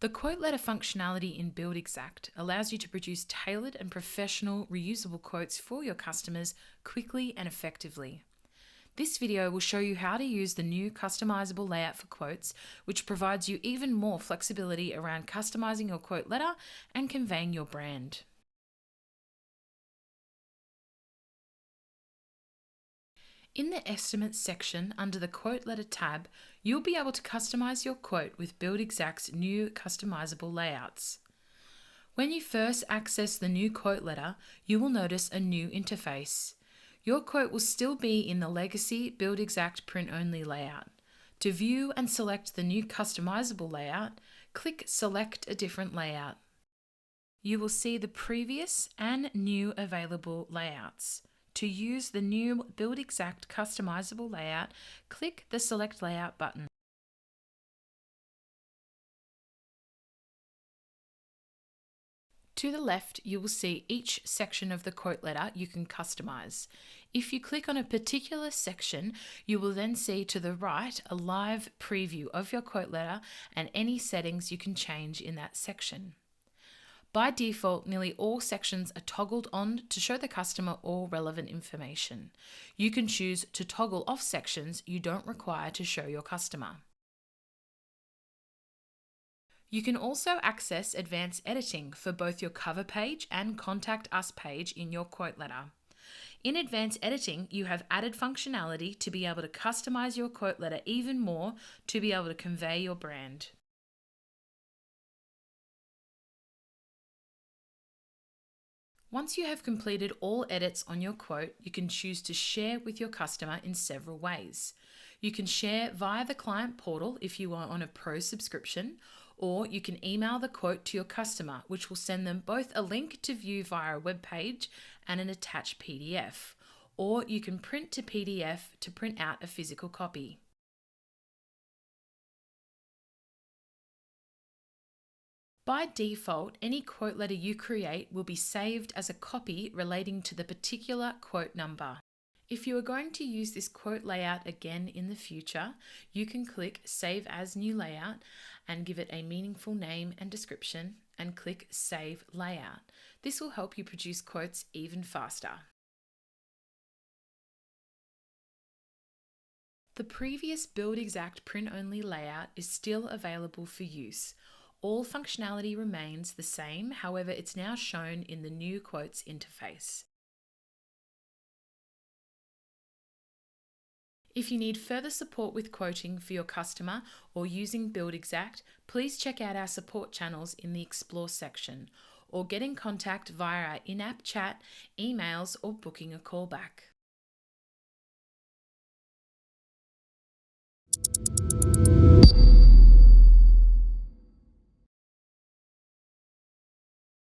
The quote letter functionality in Buildxact allows you to produce tailored and professional reusable quotes for your customers quickly and effectively. This video will show you how to use the new customizable layout for quotes, which provides you even more flexibility around customizing your quote letter and conveying your brand. In the Estimates section under the Quote Letter tab, you'll be able to customize your quote with Buildxact's new customizable layouts. When you first access the new quote letter, you will notice a new interface. Your quote will still be in the legacy Buildxact print-only layout. To view and select the new customizable layout, click Select a different layout. You will see the previous and new available layouts. To use the new Buildxact customizable layout, click the Select Layout button. To the left, you will see each section of the quote letter you can customize. If you click on a particular section, you will then see to the right a live preview of your quote letter and any settings you can change in that section. By default, nearly all sections are toggled on to show the customer all relevant information. You can choose to toggle off sections you don't require to show your customer. You can also access advanced editing for both your cover page and Contact Us page in your quote letter. In advanced editing, you have added functionality to be able to customize your quote letter even more to be able to convey your brand. Once you have completed all edits on your quote, you can choose to share with your customer in several ways. You can share via the client portal if you are on a pro subscription, or you can email the quote to your customer, which will send them both a link to view via a web page and an attached PDF, or you can print to PDF to print out a physical copy. By default, any quote letter you create will be saved as a copy relating to the particular quote number. If you are going to use this quote layout again in the future, you can click Save as New Layout and give it a meaningful name and description and click Save Layout. This will help you produce quotes even faster. The previous Buildxact print-only layout is still available for use. All functionality remains the same, however, it's now shown in the new quotes interface. If you need further support with quoting for your customer or using Buildxact, please check out our support channels in the Explore section or get in contact via our in-app chat, emails, or booking a callback.